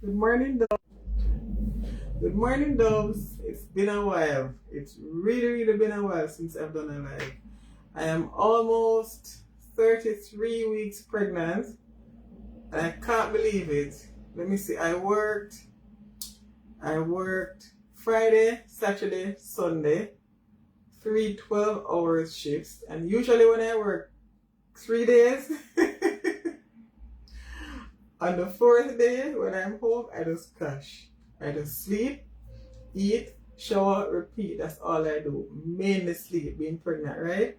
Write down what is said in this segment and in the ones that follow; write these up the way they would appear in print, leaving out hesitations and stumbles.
Good morning, doves. Good morning, doves. It's been a while. It's really been a while since I've done a live. I am almost 33 weeks pregnant, and I can't believe it. Let me see. I worked Friday, Saturday, Sunday, 3 12-hour shifts, and usually when I work 3 days, on the fourth day when I'm home, I just crash. I just sleep, eat, shower, repeat. That's all I do. Mainly sleep, being pregnant, right?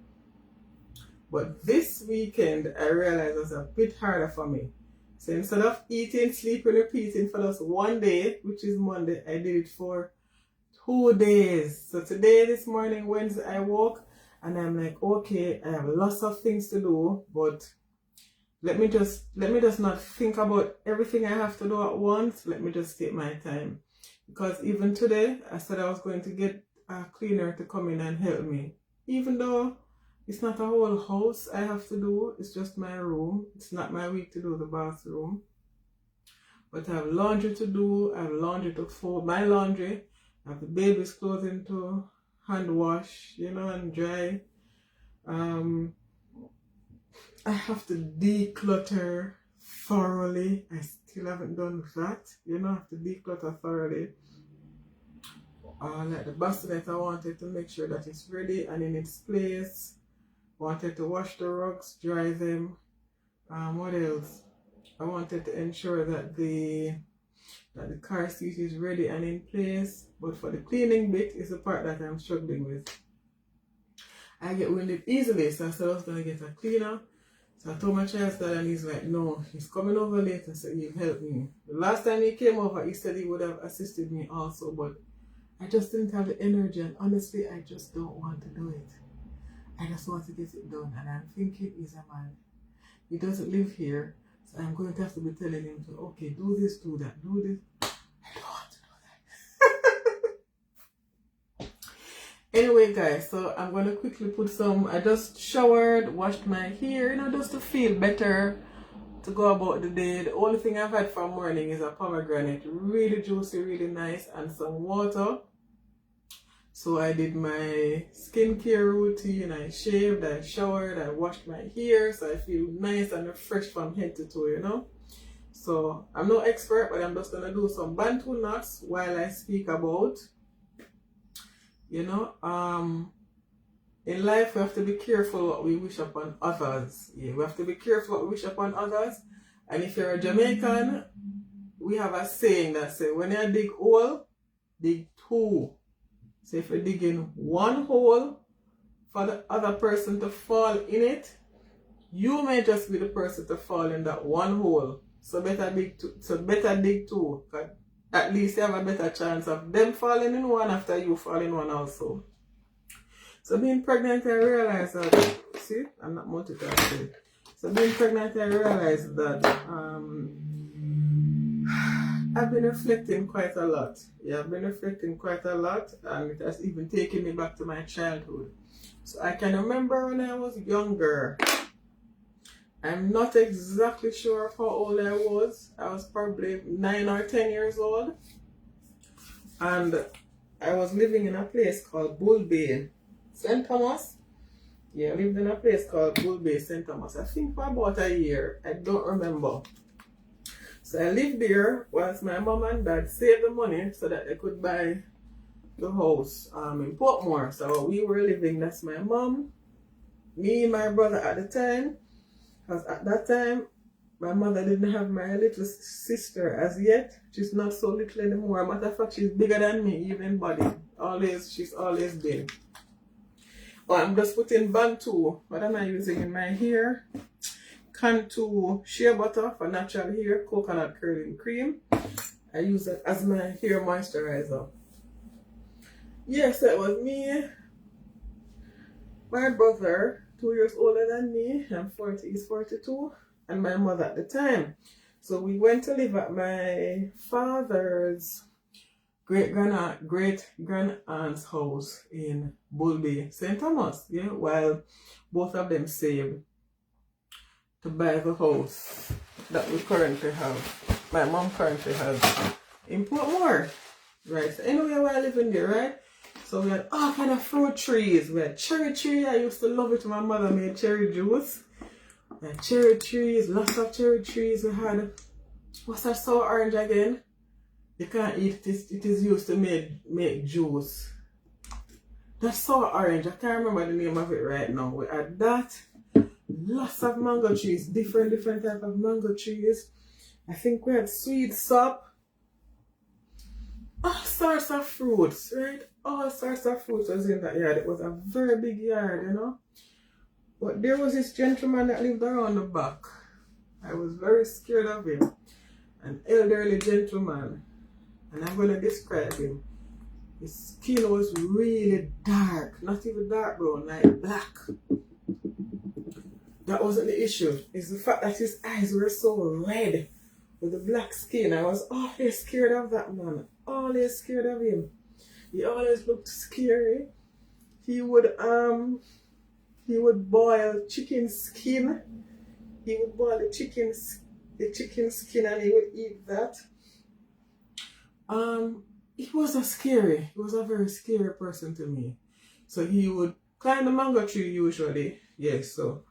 But this weekend, I realized it was a bit harder for me. So instead of eating, sleeping, repeating for just one day, which is Monday, I did it for 2 days. So today, this morning, Wednesday, I woke and I'm like, okay, I have lots of things to do, but let me just not think about everything I have to do at once. Let me just take my time. Because even today, I said I was going to get a cleaner to come in and help me. Even though it's not a whole house I have to do, it's just my room. It's not my week to do the bathroom. But I have laundry to do, I have laundry to fold, my laundry. I have the baby's clothing to hand wash, and dry. I have to declutter thoroughly. I still haven't done that. I have to declutter thoroughly. Like the bassinet, I wanted to make sure that it's ready and in its place. Wanted to wash the rugs, dry them. What else? I wanted to ensure that the car seat is ready and in place. But for the cleaning bit is the part that I'm struggling with. I get winded easily, so I said I was going to get a cleaner. So I told my child's dad, and he's like, no, he's coming over later, so he'll help me. The last time he came over, he said he would have assisted me also, but I just didn't have the energy, and honestly, I just don't want to do it. I just want to get it done, and I'm thinking he's a man. He doesn't live here, so I'm going to have to be telling him to, okay, do this, do that, do this. I don't want to do that. Anyway, guys, so I'm going to quickly put I just showered, washed my hair, just to feel better, to go about the day. The only thing I've had for morning is a pomegranate, really juicy, really nice, and some water. So I did my skincare routine, I shaved, I showered, I washed my hair, so I feel nice and refreshed from head to toe, So I'm no expert, but I'm just going to do some Bantu knots while I speak about in life we have to be careful what we wish upon others. We have to be careful what we wish upon others. And if you're a Jamaican, we have a saying that says, when you dig hole, dig two. So if you're digging one hole for the other person to fall in it, you may just be the person to fall in that one hole. So better dig two. Because at least you have a better chance of them falling in one after you fall in one also. So being pregnant, I realized that, see, I'm not multitasking. So being pregnant, I realized that I've been reflecting quite a lot. Yeah, I've been reflecting quite a lot, and it has even taken me back to my childhood. So I can remember when I was younger. I'm not exactly sure of how old I was. I was probably 9 or 10 years old. And I was living in a place called Bull Bay, St. Thomas. Yeah, I lived in a place called Bull Bay, St. Thomas. I think for about a year. I don't remember. So I lived there whilst my mom and dad saved the money so that they could buy the house in Portmore. So we were living, that's my mom, me, my brother at the time. Because at that time, my mother didn't have my little sister as yet. She's not so little anymore. Matter of fact, she's bigger than me, even body. She's always been. Oh, I'm just putting Bantu. What am I using in my hair? Cantu shea butter for natural hair, coconut curling cream. I use it as my hair moisturizer. Yes, it was me, my brother, 2 years older than me, I'm 40, he's 42, and my mother at the time. So we went to live at my father's great-grandaunt's house in Bull Bay, St. Thomas, while both of them saved to buy the house that we currently have. my mom currently has in Portmore. Right, so anyway, we're living there, right? So we had all kind of fruit trees. We had cherry tree. I used to love it when my mother made cherry juice. We had cherry trees, lots of cherry trees. We had, what's that sour orange again? You can't eat it. It is used to make juice. That sour orange, I can't remember the name of it right now. We had that. Lots of mango trees, different type of mango trees. I think we had sweet sop. All sorts of fruits, right? All sorts of fruits was in that yard. It was a very big yard, you know. But there was this gentleman that lived around the back. I was very scared of him. An elderly gentleman. And I'm going to describe him. His skin was really dark. Not even dark brown, like black. That wasn't the issue. It's the fact that his eyes were so red with the black skin. I was always scared of that man. Always scared of him. He always looked scary. He would boil chicken skin. He would boil the chicken skin and he would eat that. He was a very scary person to me. So he would climb the mango tree usually. Yes, so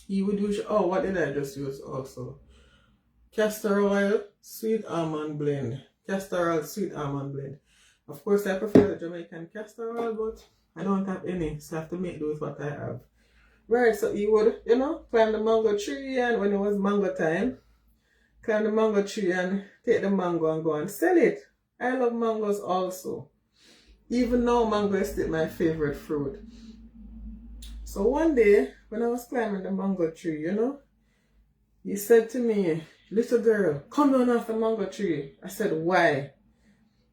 he would usually, oh, what did I just use also? Castor oil, sweet almond blend. Castor oil, sweet almond blend. Of course, I prefer the Jamaican castor oil, but I don't have any, so I have to make do with what I have. Right, so he would, you know, climb the mango tree, and when it was mango time, climb the mango tree and take the mango and go and sell it. I love mangoes also. Even now, mango is still my favorite fruit. So one day, when I was climbing the mango tree, you know, he said to me, "Little girl, come down off the mango tree." I said, "Why?"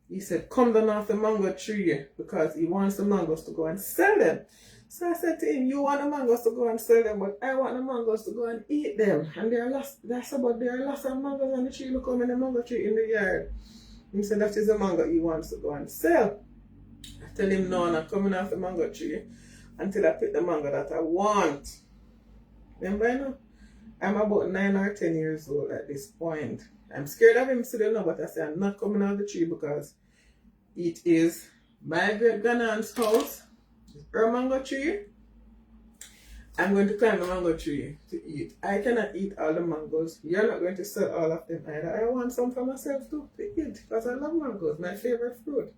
He said, "Come down off the mango tree," because he wants the mangoes to go and sell them. So I said to him, "You want the mangoes to go and sell them, but I want the mangoes to go and eat them." And there are lots of mangoes on the tree. Look how many mango tree in the yard. He said that is the mango he wants to go and sell. I tell him, "No, I'm not coming off the mango tree until I pick the mango that I want." Remember, you know? I'm about 9 or 10 years old at this point. I'm scared of him still now, but I say I'm not coming out of the tree because it is my great grandaunt's house. It's her mango tree. I'm going to climb the mango tree to eat. I cannot eat all the mangoes. You're not going to sell all of them either. I want some for myself too to eat because I love mangoes, my favorite fruit.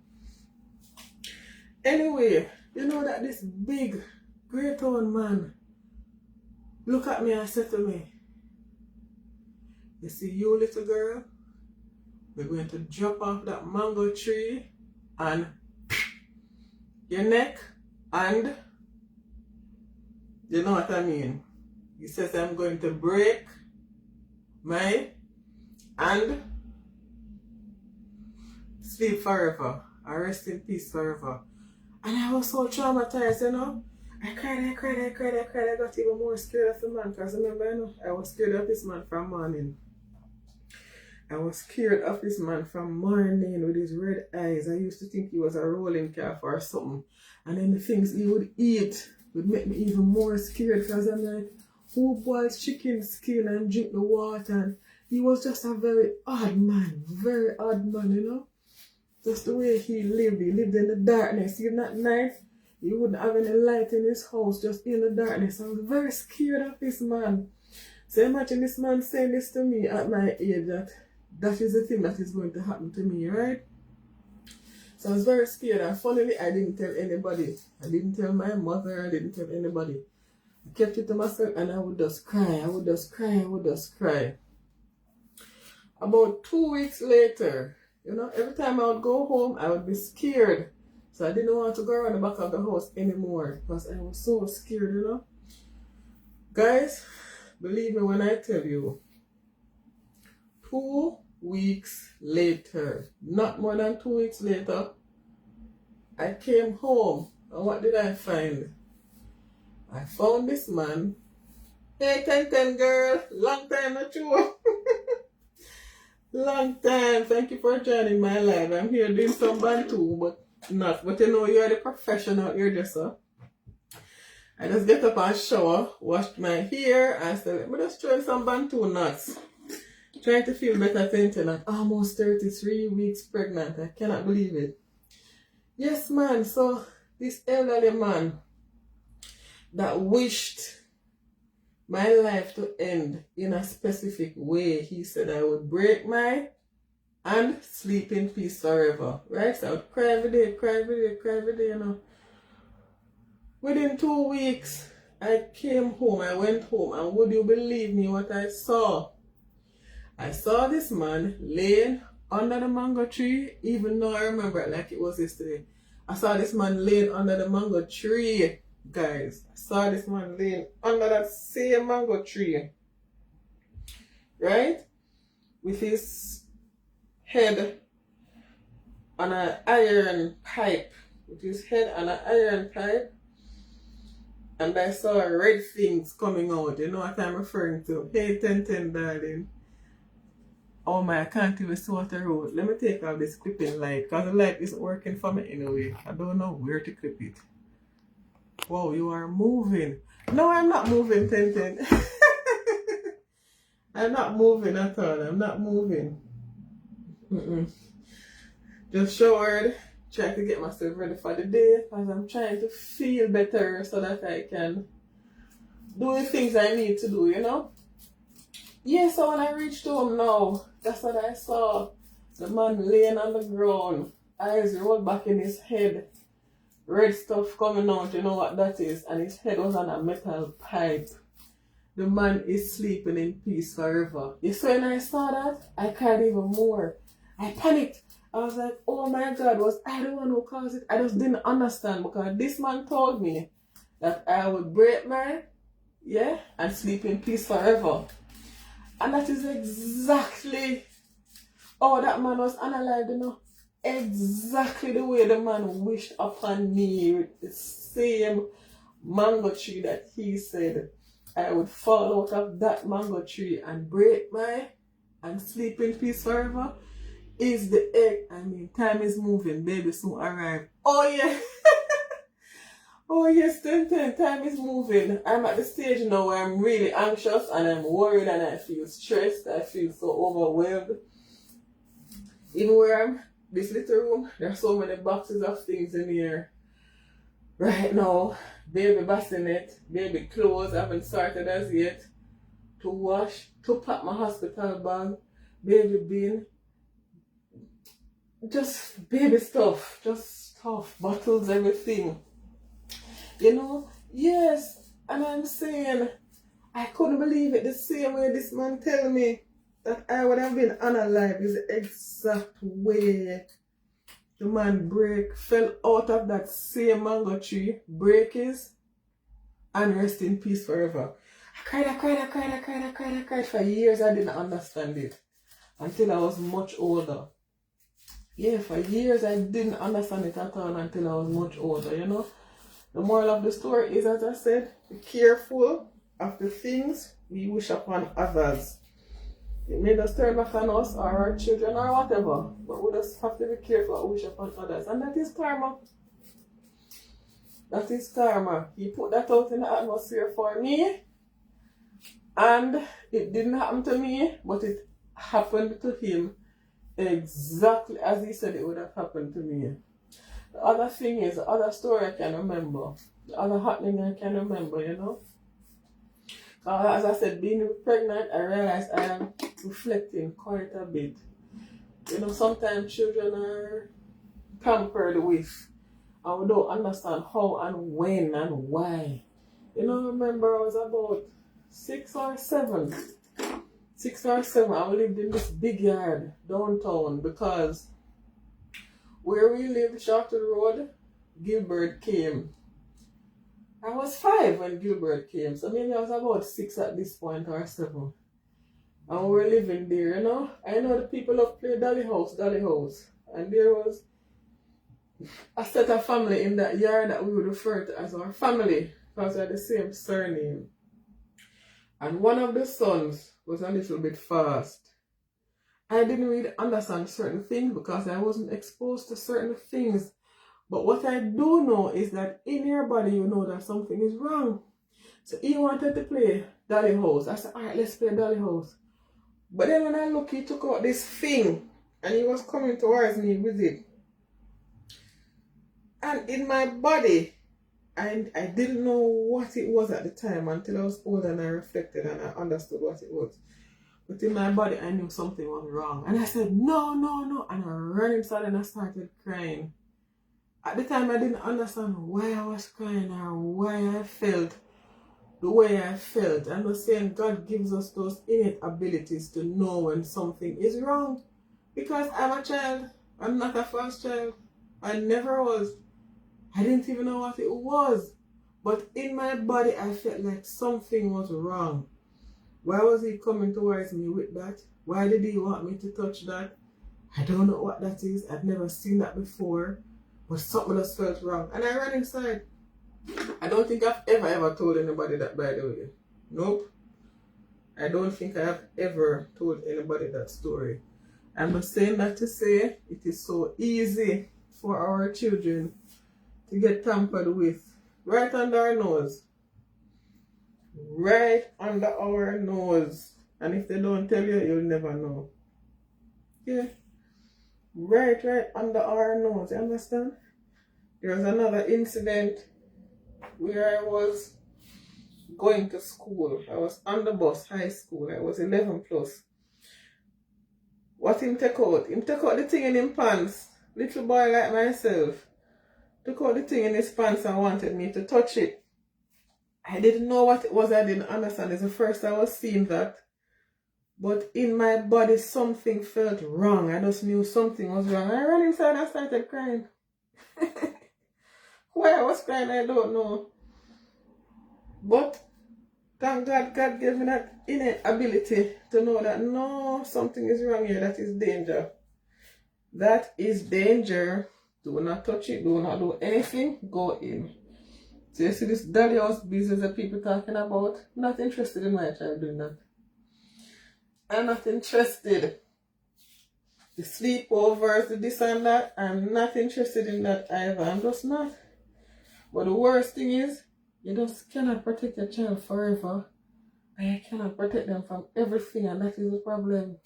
Anyway, you know that this big, great old man look at me and said to me, "You see you, little girl, we're going to drop off that mango tree and your neck and," you know what I mean? He says, "I'm going to break my and sleep forever, or rest in peace forever." And I was so traumatized, you know. I cried. I got even more scared of the man because remember, you know, I was scared of this man from morning. I was scared of this man from morning with his red eyes. I used to think he was a rolling calf or something. And then the things he would eat would make me even more scared because I'm like, who boils chicken skin and drink the water? And he was just a very odd man, you know. Just the way he lived in the darkness. Even at night, he wouldn't have any light in his house, just in the darkness. I was very scared of this man. So imagine this man saying this to me at my age, that is the thing that is going to happen to me, right? So I was very scared, and funnily, I didn't tell anybody. I didn't tell my mother, I didn't tell anybody. I kept it to myself, and I would just cry. About 2 weeks later, you know, every time I would go home, I would be scared. So I didn't want to go around the back of the house anymore because I was so scared, you know. Guys, believe me when I tell you, 2 weeks later, not more than 2 weeks later, I came home. And what did I find? I found this man. Hey, 10 girl. Long time, not you. Long time. Thank you for joining my live. I'm here doing some bantu, but you know, you're the professional hairdresser. I just get up and shower, washed my hair, and said, let me just try some bantu knots. Trying to feel better, thinking I'm almost 33 weeks pregnant. I cannot believe it. Yes, man. So this elderly man that wished my life to end in a specific way, he said I would break my and sleep in peace forever. Right? So I would cry every day, cry every day, cry every day, you know. Within 2 weeks, I came home, I went home, and would you believe me what I saw? I saw this man laying under the mango tree, even though I remember it like it was yesterday. I saw this man laying under the mango tree, guys. I saw this man laying under that same mango tree, right? With his head on an iron pipe. With his head on an iron pipe. And I saw red things coming out. You know what I'm referring to? Hey, 1010, darling. Oh my, I can't even see what I wrote. Let me take off this clipping light because the light isn't working for me anyway. I don't know where to clip it. Wow, you are moving. No, I'm not moving, 1010. I'm not moving at all. I'm not moving. Just showered. Trying to get myself ready for the day because I'm trying to feel better so that I can do the things I need to do, you know? Yeah, so when I reached home now, that's what I saw. The man laying on the ground, eyes rolled back in his head, red stuff coming out, you know what that is, and his head was on a metal pipe. The man is sleeping in peace forever. You see, when I saw that, I cried even more. I panicked. I was like, oh my God, was I the one who caused it? I just didn't understand because this man told me that I would break my, and sleep in peace forever. And that is exactly how that man was unalive, you know. Exactly the way the man wished upon me with the same mango tree that he said I would fall out of that mango tree and break my and sleep in peace forever. Is the egg. I mean, time is moving. Baby soon arrive. Oh yeah. Oh yes, 10, time is moving. I'm at the stage now where I'm really anxious and I'm worried and I feel stressed. I feel so overwhelmed. Even where I'm, this little room, there are so many boxes of things in here. Right now, baby bassinet, baby clothes, I haven't started as yet. To wash, to pack my hospital bag, baby bin. Just baby stuff, just stuff, bottles, everything. You know, yes, and I'm saying, I couldn't believe it the same way this man tell me that I would have been unalive is the exact way the man fell out of that same mango tree, break his, and rest in peace forever. I cried for years. I didn't understand it until I was much older. Yeah, for years I didn't understand it at all until I was much older, you know. The moral of the story is, as I said, be careful of the things we wish upon others. It may just turn back on us or our children or whatever, but we just have to be careful what we wish upon others. And that is karma. That is karma. He put that out in the atmosphere for me, and it didn't happen to me, but it happened to him exactly as he said it would have happened to me. The other thing is, the other story I can remember, the other happening I can remember, you know. As I said, being pregnant, I realized I am reflecting quite a bit. You know, sometimes children are pampered with, and we don't understand how and when and why. You know, I remember I was about 6 or 7. 6 or 7, I lived in this big yard downtown because where we lived, short to the road, Gilbert came. I was 5 when Gilbert came, so maybe I was about 6 at this point or 7. And we were living there, you know. I know the people of play Dolly House. And there was a set of family in that yard that we would refer to as our family because we had the same surname. And one of the sons was a little bit fast. I didn't really understand certain things because I wasn't exposed to certain things. But what I do know is that in your body, you know that something is wrong. So he wanted to play Dolly House. I said, all right, let's play Dolly House. But then when I look, he took out this thing and he was coming towards me with it. And in my body, I didn't know what it was at the time until I was older and I reflected and I understood what it was. But in my body, I knew something was wrong. And I said, no, no, no. And I ran inside and I started crying. At the time, I didn't understand why I was crying or why I felt the way I felt. I'm not saying God gives us those innate abilities to know when something is wrong. Because I'm a child. I'm not a first child. I never was. I didn't even know what it was. But in my body, I felt like something was wrong. Why was he coming towards me with that? Why did he want me to touch that? I don't know what that is. I've never seen that before. But something just felt wrong. And I ran inside. I don't think I've ever told anybody that, by the way. Nope. I don't think I have ever told anybody that story. I'm not saying that to say it is so easy for our children to get tampered with. Right under our nose. Right under our nose. And if they don't tell you, you'll never know. Yeah. Right under our nose. You understand? There was another incident where I was going to school. I was on the bus, high school. I was 11 plus. What him take out? Him take out the thing in his pants. Little boy like myself. Took out the thing in his pants and wanted me to touch it. I didn't know what it was. I didn't understand. It's the first I was seeing that. But in my body, something felt wrong. I just knew something was wrong. I ran inside and started crying. Why I was crying, I don't know. But thank God, God gave me that innate ability to know that no, something is wrong here. That is danger. That is danger. Do not touch it. Do not do anything. Go in. So you see this dolly house business that people talking about? I'm not interested in my child doing that. I'm not interested. The sleepovers, the this and that, I'm not interested in that either. I'm just not. But the worst thing is, you just cannot protect your child forever. And you cannot protect them from everything, and that is the problem.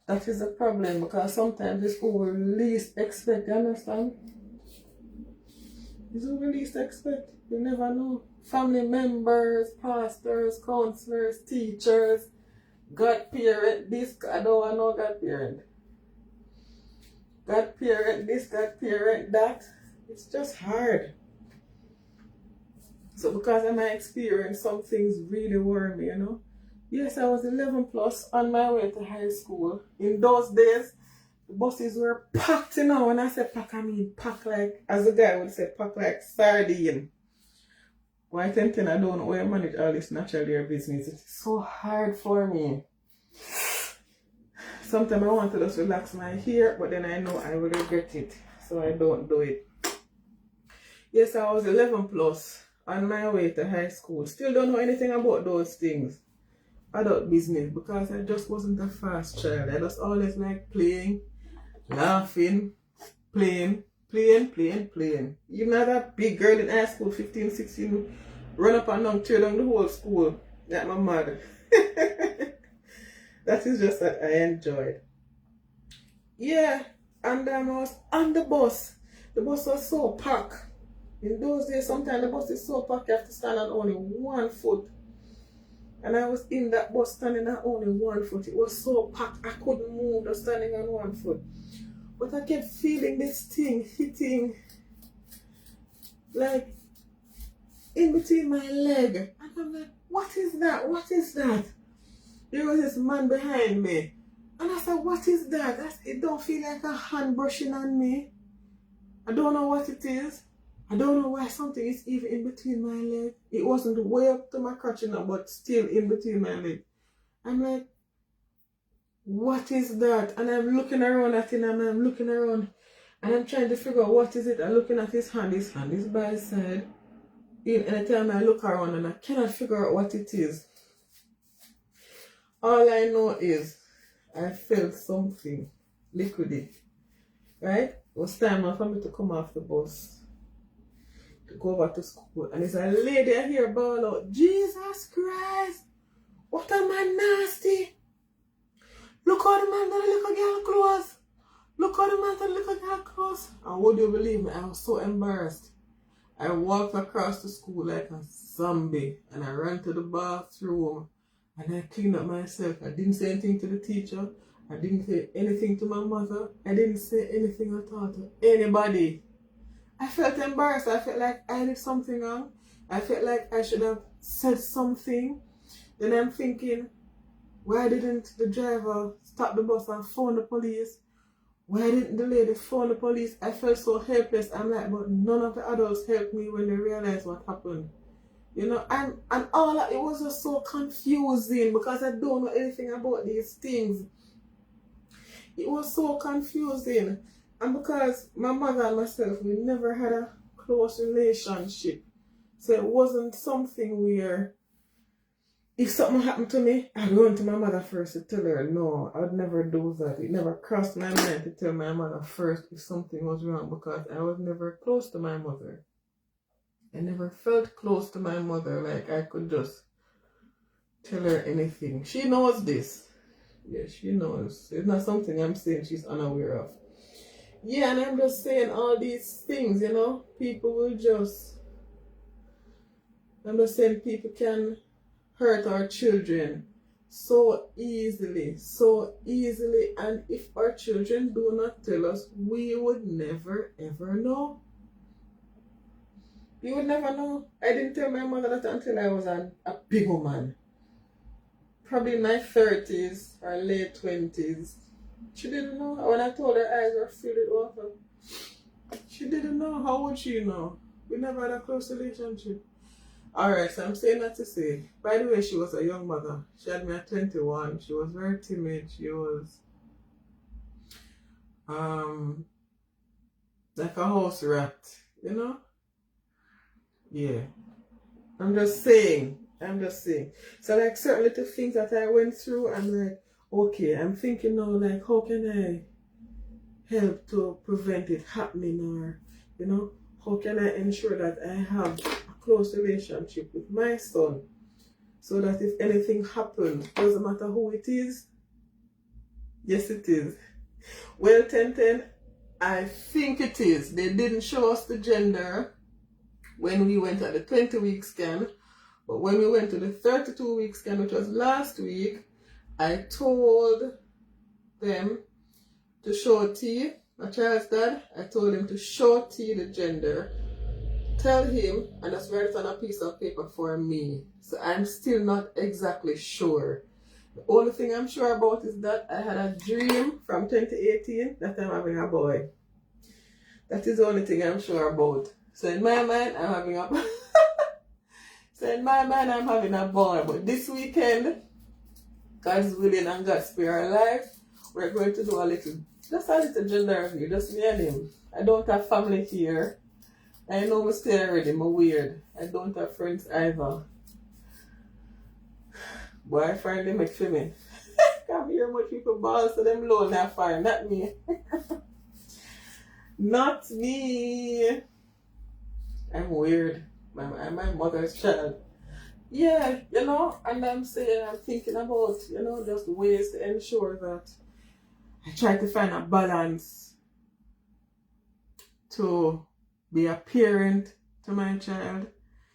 That is the problem, because sometimes it's who we least expect, you understand? It's who we least expect. You never know. Family members, pastors, counselors, teachers, godparent, this, I don't want no godparent. Godparent, this, godparent, that. It's just hard. So because of my experience, some things really worry me, you know. Yes, I was 11 plus on my way to high school. In those days, the buses were packed, you know. When I say pack, I mean pack like, as a guy would say, pack like sardine. Why I don't know how I manage all this natural hair business. It's so hard for me. Sometimes I want to just relax my hair, but then I know I will regret it. So I don't do it. Yes, I was 11 plus on my way to high school. Still don't know anything about those things. Adult business, because I just wasn't a fast child. I just always like playing, laughing, playing. Even as a big girl in high school, 15, 16, run up and down, tear down the whole school. Like my mother. That is just what I enjoyed. Yeah, and I was on the bus. The bus was so packed. In those days, sometimes the bus is so packed, you have to stand on only one foot. And I was in that bus standing on only one foot. It was so packed, I couldn't move, just standing on one foot. But I kept feeling this thing hitting, like, in between my leg. And I'm like, what is that? What is that? There was this man behind me. And I said, what is that? It don't feel like a hand brushing on me. I don't know what it is. I don't know why something is even in between my leg. It wasn't way up to my crotch, you know, but still in between my leg. I'm like, what is that? And I'm looking around at him, and I'm looking around, and I'm trying to figure out what is it. I'm looking at his hand is by his side. Anytime I look around, and I cannot figure out what it is. All I know is I felt something liquidy. Right? It was time for me to come off the bus to go over to school. And there's a lady here bawl out, Jesus Christ, what am I nasty? Look how the man got the little girl clothes. Look how the man got the little girl clothes. And would you believe me, I was so embarrassed. I walked across the school like a zombie and I ran to the bathroom and I cleaned up myself. I didn't say anything to the teacher. I didn't say anything to my mother. I didn't say anything at all to anybody. I felt embarrassed. I felt like I did something wrong. I felt like I should have said something. Then I'm thinking, why didn't the driver stop the bus and phone the police? Why didn't the lady phone the police? I felt so helpless. I'm like, but none of the adults helped me when they realized what happened. You know, and all that, it was just so confusing because I don't know anything about these things. It was so confusing. And because my mother and myself, we never had a close relationship. So it wasn't something where if something happened to me, I'd run to my mother first to tell her. No, I'd never do that. It never crossed my mind to tell my mother first if something was wrong because I was never close to my mother. I never felt close to my mother like I could just tell her anything. She knows this. Yeah, she knows. It's not something I'm saying she's unaware of. Yeah, and I'm just saying all these things, you know. People will just... I'm just saying people can hurt our children so easily, and if our children do not tell us, we would never ever know. You would never know. I didn't tell my mother that until I was a big woman, probably in my 30s or late 20s. She didn't know. When I told her eyes were filled with water, she didn't know. How would she know? We never had a close relationship. Alright, so I'm saying that to say, by the way, she was a young mother. She had me at 21. She was very timid. She was like a house rat, you know? Yeah. I'm just saying. So like certain little things that I went through, I'm like, okay, I'm thinking now, like, how can I help to prevent it happening, or, you know, how can I ensure that I have close relationship with my son so that if anything happens, doesn't matter who it is. Yes, it is. Well, 1010, I think it is. They didn't show us the gender when we went at the 20-week scan, but when we went to the 32-week scan, which was last week, I told them to show T, my child's dad, I told him to show T the gender, tell him, and just write it on a piece of paper for me. So I'm still not exactly sure. The only thing I'm sure about is that I had a dream from 2018 that I'm having a boy. That is the only thing I'm sure about. So in my mind, I'm having a boy. But this weekend, God's willing and God's spare our life, we're going to do just a little gender review, just me and him. I don't have family here. I know I stay already, I'm weird. I don't have friends either. Boy, I find them make for me. Can't hear much people balls to them lonely I find. Not me. Not me. I'm weird. I'm my mother's child. Yeah, you know, and I'm thinking about, you know, just ways to ensure that I try to find a balance to be a parent to my child,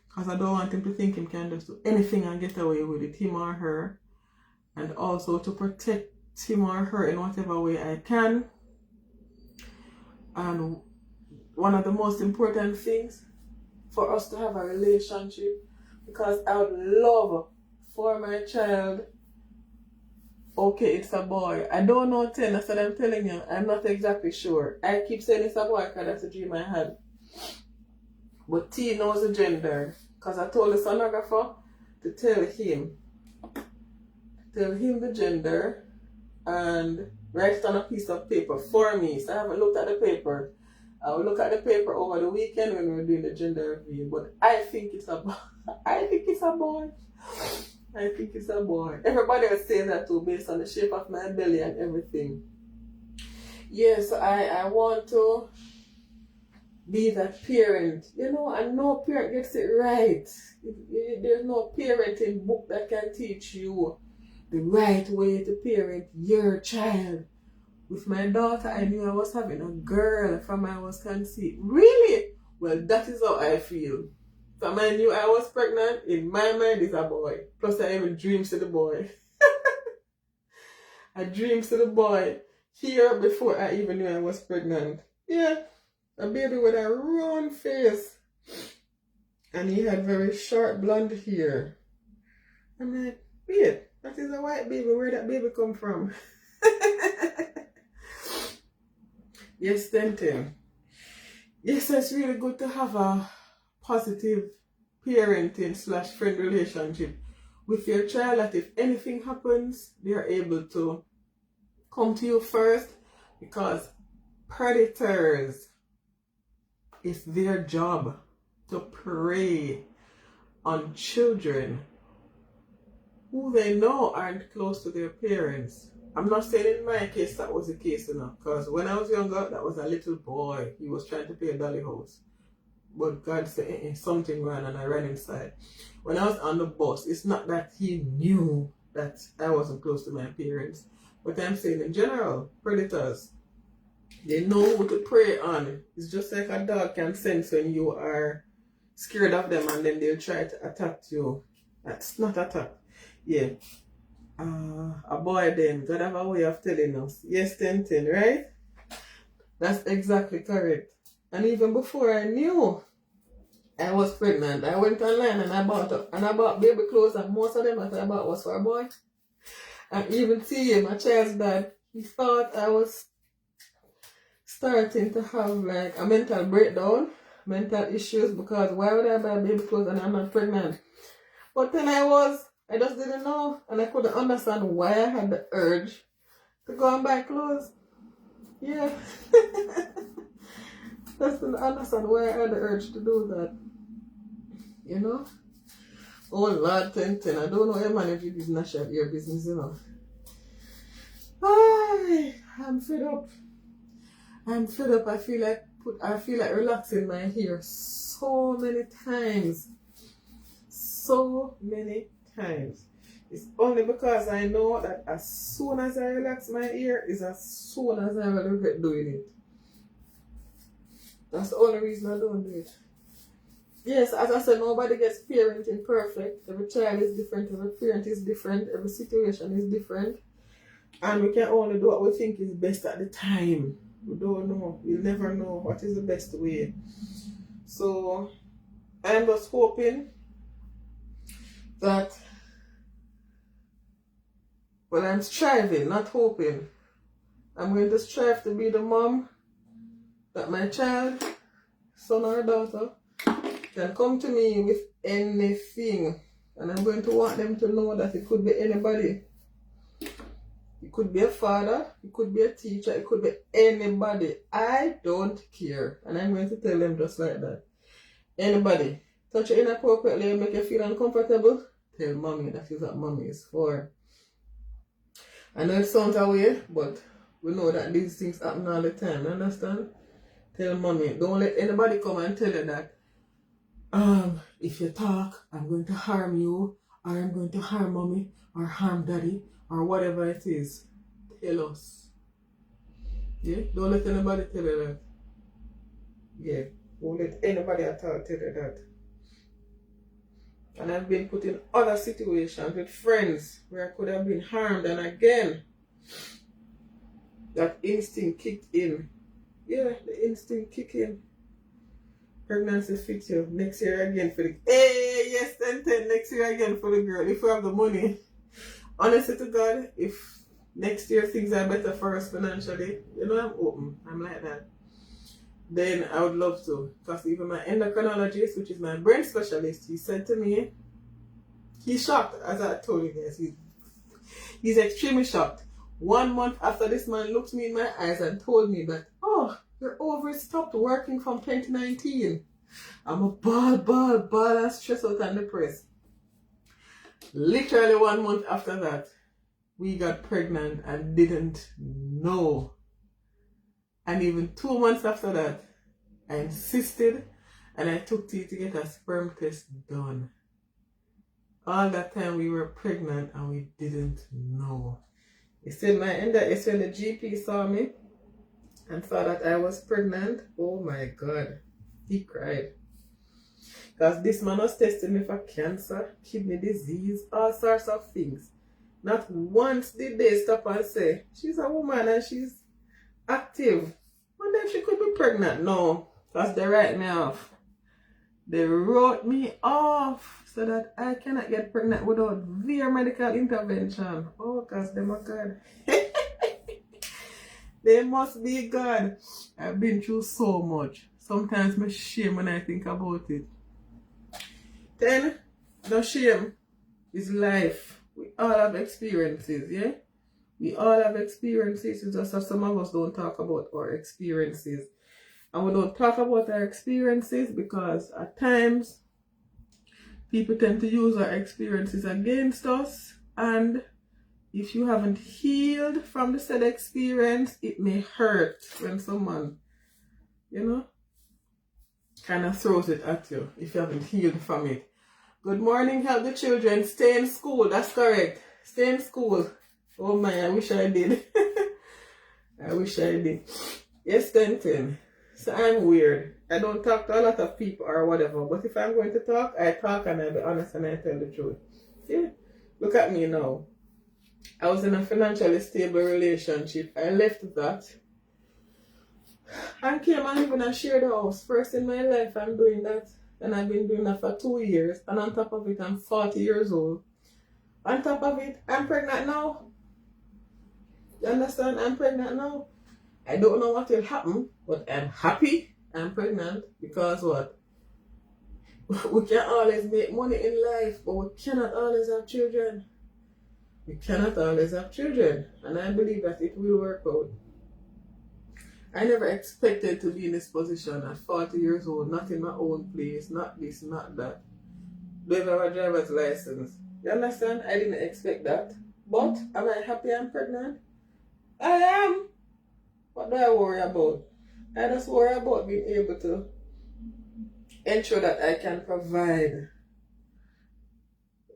because I don't want him to think he can just do anything and get away with it, him or her, and also to protect him or her in whatever way I can. And one of the most important things for us to have a relationship, because I would love for my child, okay, it's a boy. I don't know 10, that's what I'm telling you. I'm not exactly sure. I keep saying it's a boy because that's a dream I had. But T knows the gender, because I told the sonographer to tell him the gender and write it on a piece of paper for me. So I haven't looked at the paper. I will look at the paper over the weekend when we're doing the gender review. But I think it's a boy. I think it's a boy. I think it's a boy. Everybody else says that too, based on the shape of my belly and everything. Yes, I want to be that parent, you know, and no parent gets it right. There's no parenting book that can teach you the right way to parent your child. With my daughter, I knew I was having a girl from I was conceived. Really? Well, that is how I feel. From I knew I was pregnant, in my mind it's a boy. Plus I even dreams of the boy. I dreams of the boy here before I even knew I was pregnant. Yeah, a baby with a round face. And he had very short blonde hair. I'm like, wait, that is a white baby. Where that baby come from? Yes, Tintin. Yes, it's really good to have a positive parenting / friend relationship with your child, that if anything happens, they are able to come to you first, because predators, it's their job to prey on children who they know aren't close to their parents. I'm not saying in my case that was the case enough, because when I was younger, that was a little boy. He was trying to play a dolly house. But God said, something wrong, and I ran inside. When I was on the bus, it's not that he knew that I wasn't close to my parents. But I'm saying in general, predators, they know who to prey on. It's just like a dog can sense when you are scared of them, and then they'll try to attack you. That's not attack. Yeah. A boy then, God have a way of telling us. Yes, Tintin, right? That's exactly correct. And even before I knew I was pregnant, I went online and I bought baby clothes, and most of them that I bought was for a boy. And even see my child's dad, he thought I was starting to have like a mental breakdown, mental issues, because why would I buy baby clothes and I'm not pregnant? But then I just didn't know, and I couldn't understand why I had the urge to go and buy clothes. Yeah. Just didn't understand why I had the urge to do that. You know? Oh Lord, Tintin, I don't know how manage this national ear business, you know. I'm fed up. I'm fed up. I feel like relaxing my hair so many times. So many times. It's only because I know that as soon as I relax my hair is as soon as I will regret doing it. That's the only reason I don't do it. Yes, as I said, nobody gets parenting perfect. Every child is different, every parent is different, every situation is different. And we can only do what we think is best at the time. We don't know. We'll never know what is the best way. So I'm just hoping that, well, I'm striving, not hoping. I'm going to strive to be the mom that my child, son or daughter, can come to me with anything. And I'm going to want them to know that it could be anybody. It could be a father, it could be a teacher, it could be anybody. I don't care. And I'm going to tell them just like that. Anybody. Touch you inappropriately and make you feel uncomfortable, tell mommy that is what mommy is for. I know it sounds weird, but we know that these things happen all the time, understand? Tell mommy. Don't let anybody come and tell you that if you talk, I'm going to harm you, or I'm going to harm mommy, or harm daddy, or whatever it is. Tell us. Yeah? Don't let anybody tell you that. Yeah. Don't let anybody at all tell you that. And I've been put in other situations with friends where I could have been harmed, and again, that instinct kicked in. Yeah, the instinct kicked in. Pregnancy fits you. Next year again for the... Hey, yes, 10, next year again for the girl. If we have the money. Honestly to God, if next year things are better for us financially, you know, I'm open. I'm like that. Then I would love to. Because even my endocrinologist, which is my brain specialist, he said to me, he's shocked, as I told you guys. He's extremely shocked. 1 month after this man looked me in my eyes and told me that, oh, your ovaries stopped working from 2019. I'm a ball and stressed out and depressed. Literally 1 month after that, we got pregnant and didn't know. And even 2 months after that, I insisted and I took T to get a sperm test done. all that time we were pregnant and we didn't know. It's when the GP saw me and saw that I was pregnant. Oh my God. He cried. Because this man was testing me for cancer, kidney disease, all sorts of things. Not once did they stop and say, she's a woman and she's active. And then she could be pregnant. No, because they write me off. They wrote me off so that I cannot get pregnant without their medical intervention. Oh, because they are God. They must be God. I've been through so much. Sometimes I'm shame when I think about it. Then, no shame is life. We all have experiences, yeah? We all have experiences. It's just that some of us don't talk about our experiences. And we don't talk about our experiences because at times people tend to use our experiences against us. And if you haven't healed from the said experience, it may hurt when someone, kind of throws it at you if you haven't healed from it. Good morning, help the children. Stay in school. That's correct. Stay in school. Oh my, I wish I did. I wish I did. Yes, Tentin. So I'm weird. I don't talk to a lot of people or whatever. But if I'm going to talk, I talk and I be honest and I tell the truth. Yeah. Look at me now. I was in a financially stable relationship. I left that. And came and live in a shared house. First in my life, I'm doing that. And I've been doing that for 2 years. And on top of it, I'm 40 years old. On top of it, I'm pregnant now. You understand? I'm pregnant now. I don't know what will happen, but I'm happy I'm pregnant because what? We can always make money in life, but we cannot always have children. We cannot always have children. And I believe that it will work out. I never expected to be in this position at 40 years old, not in my own place, not this, not that. Don't have a driver's license. You understand? I didn't expect that. But am I happy I'm pregnant? I am. What do I worry about? I just worry about being able to ensure that I can provide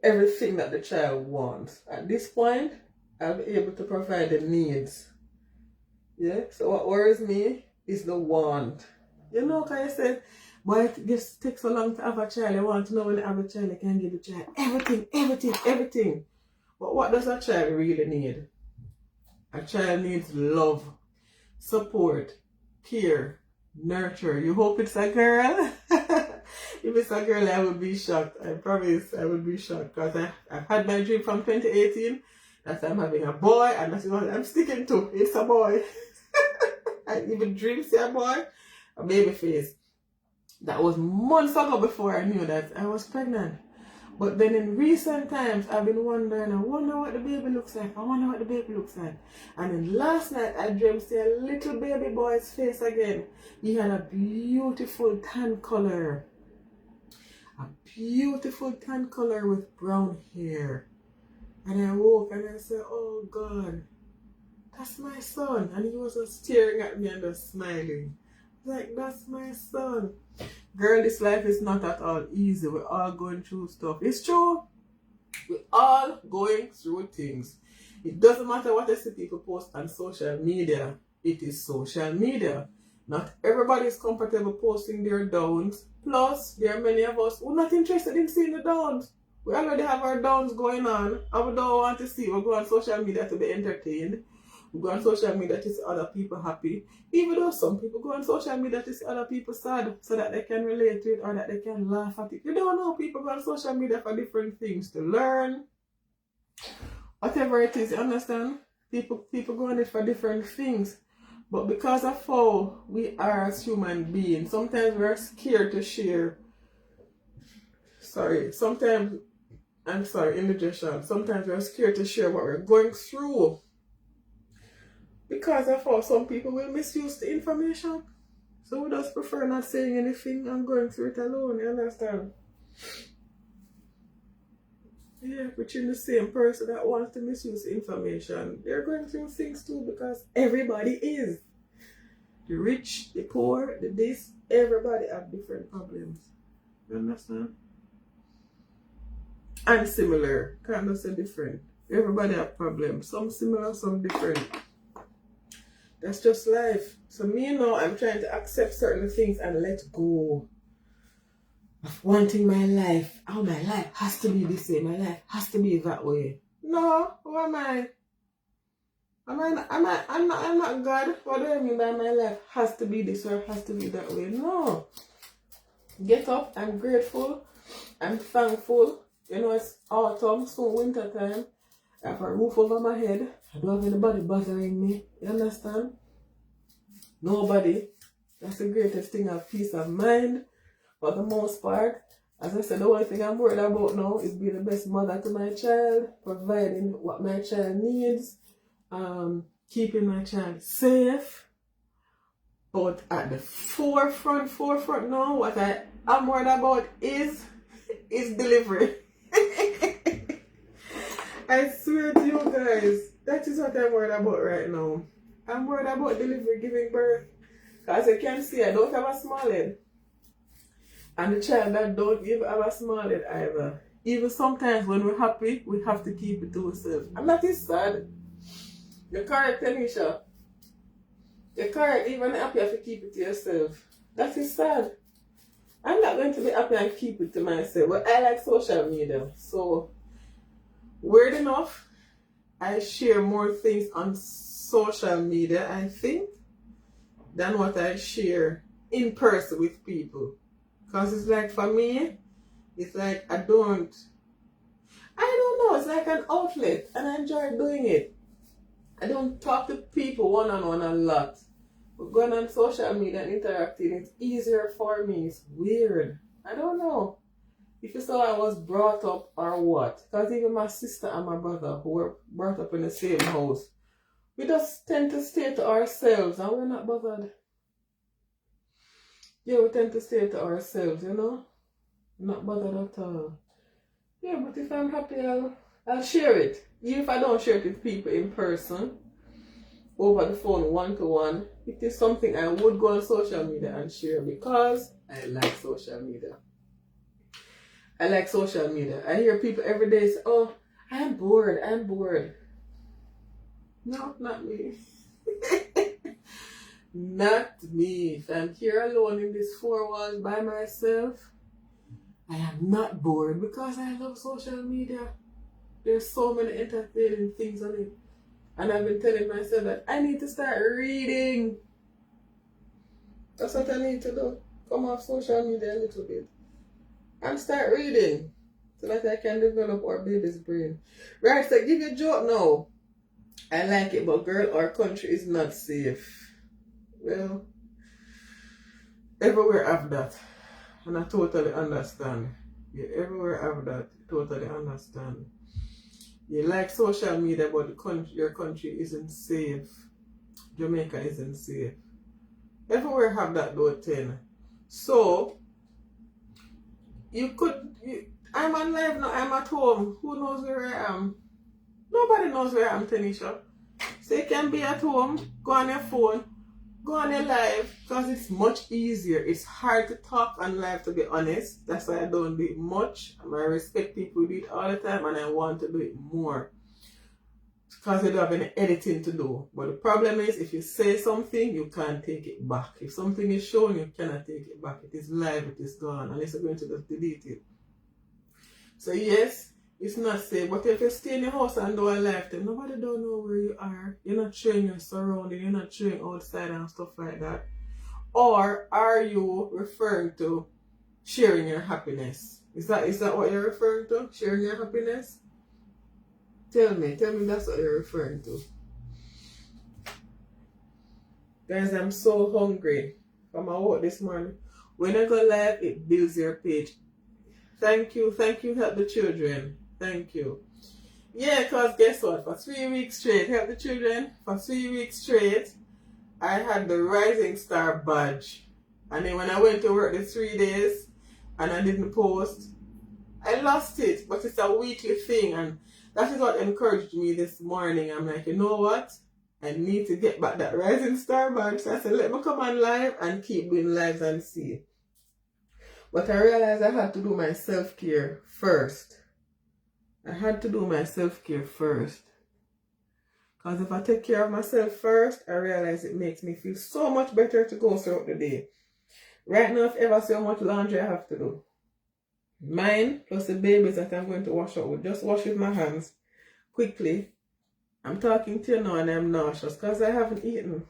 everything that the child wants. At this point, I'll be able to provide the needs. Yeah, so what worries me is the want. You know, because I said, boy, it just takes so long to have a child. I want to know when you have a child, I can give the child everything. But what does a child really need? A child needs love, support, care, nurture. You hope it's a girl? If it's a girl, I will be shocked. I promise I will be shocked. Because I've had my dream from 2018 that I'm having a boy, and that's what I'm sticking to. It's a boy. I even dream see a boy, a baby face. That was months ago before I knew that I was pregnant. But then in recent times, I've been wondering, I wonder what the baby looks like. And then last night, I dreamed see a little baby boy's face again. He had a beautiful tan color. A beautiful tan color with brown hair. And I woke and I said, oh God, that's my son. And he was just staring at me and just smiling. Like, that's my son. Girl, this life is not at all easy. We're all going through stuff. It's true. We're all going through things. It doesn't matter what I see people post on social media. It is social media. Not everybody is comfortable posting their downs. Plus, there are many of us who are not interested in seeing the downs. We already have our downs going on, and we don't want to see. We go on social media to be entertained. We go on social media to see other people happy. Even though some people go on social media to see other people sad so that they can relate to it or that they can laugh at it. You don't know, people go on social media for different things, to learn. Whatever it is, you understand? People go on it for different things. But because of how we are as human beings, sometimes we're scared to share. Indigestion. Sometimes we're scared to share what we're going through. Because of how some people will misuse the information. So we just prefer not saying anything and going through it alone, you understand? Yeah, but you're the same person that wants to misuse information. They're going through things too because everybody is. The rich, the poor, the this, everybody have different problems. You understand? and similar. Kind of so different. Everybody have problems. Some similar, some different. That's just life. So me now, I'm trying to accept certain things and let go of wanting my life. Oh, my life has to be this way. My life has to be that way. No, who am I? I'm not God. What do I mean by my life has to be this or has to be that way? No. Get up. I'm grateful. I'm thankful. You know, it's autumn, soon winter time. I have a roof over my head. I don't have anybody bothering me. You understand? Nobody. That's the greatest thing of peace of mind. For the most part, as I said, the only thing I'm worried about now is being the best mother to my child, providing what my child needs, keeping my child safe. But at the forefront now, what I'm worried about is delivery. I swear to you guys, that is what I'm worried about right now. I'm worried about delivery, giving birth. As you can see, I don't have a small head. And the child that don't even have a small head either. Even sometimes when we're happy, we have to keep it to ourselves. And that is sad. You're correct, Tanisha. You're correct, even happy you have to keep it to yourself. That is sad. I'm not going to be happy and keep it to myself. But I like social media. So, weird enough, I share more things on social media, I think, than what I share in person with people. Because it's like, for me, it's like I don't know, it's like an outlet and I enjoy doing it. I don't talk to people one-on-one a lot. But going on social media and interacting, it's easier for me. It's weird. I don't know if it's how I was brought up or what. Because even my sister and my brother, who were brought up in the same house, we just tend to stay to ourselves and we're not bothered. Yeah, we tend to stay to ourselves, you know? Not bothered at all. Yeah, but if I'm happy, I'll share it. Even if I don't share it with people in person, over the phone, one-to-one, it is something I would go on social media and share because I like social media. I like social media. I hear people every day say, oh, I'm bored. No, not me. Not me. If I'm here alone in these four walls by myself, I am not bored because I love social media. There's so many entertaining things on it. And I've been telling myself that I need to start reading. That's what I need to do. Come off social media a little bit. And start reading. So that I can develop our baby's brain. Right, so give you a joke now. I like it, but girl, our country is not safe. Well, everywhere have that. And I totally understand. You everywhere have that. Totally understand. You like social media, but your country isn't safe. Jamaica isn't safe. Everywhere have that though, 10. So, I'm on live now, I'm at home. Who knows where I am? Nobody knows where I am, Tanisha. So you can be at home, go on your phone, go on your live, because it's much easier. It's hard to talk on live, to be honest. That's why I don't do it much. I respect people who do it all the time, and I want to do it more. Because you don't have any editing to do. But the problem is, if you say something, you can't take it back. If something is shown, you cannot take it back. It is live, it is gone, unless you're going to just delete it. So yes, it's not safe. But if you stay in your house and do a live, then nobody don't know where you are. You're not showing your surrounding, you're not showing outside and stuff like that. Or are you referring to sharing your happiness? Is that what you're referring to? Sharing your happiness? Tell me that's what you're referring to. Guys, I'm so hungry from my work this morning. When I go live, it builds your page. Thank you, help the children. Thank you. Yeah, because guess what? For 3 weeks straight, help the children. For 3 weeks straight, I had the Rising Star badge. And then when I went to work the 3 days and I didn't post, I lost it. But it's a weekly thing, and that is what encouraged me this morning. I'm like, you know what? I need to get back that Rising Star badge. So I said, let me come on live and keep doing lives and see. But I realized I had to do my self-care first. I had to do my self-care first. Because if I take care of myself first, I realize it makes me feel so much better to go throughout the day. Right now, if ever see how much laundry I have to do. Mine, plus the babies that I'm going to wash out with. Just wash with my hands quickly. I'm talking to you now and I'm nauseous because I haven't eaten.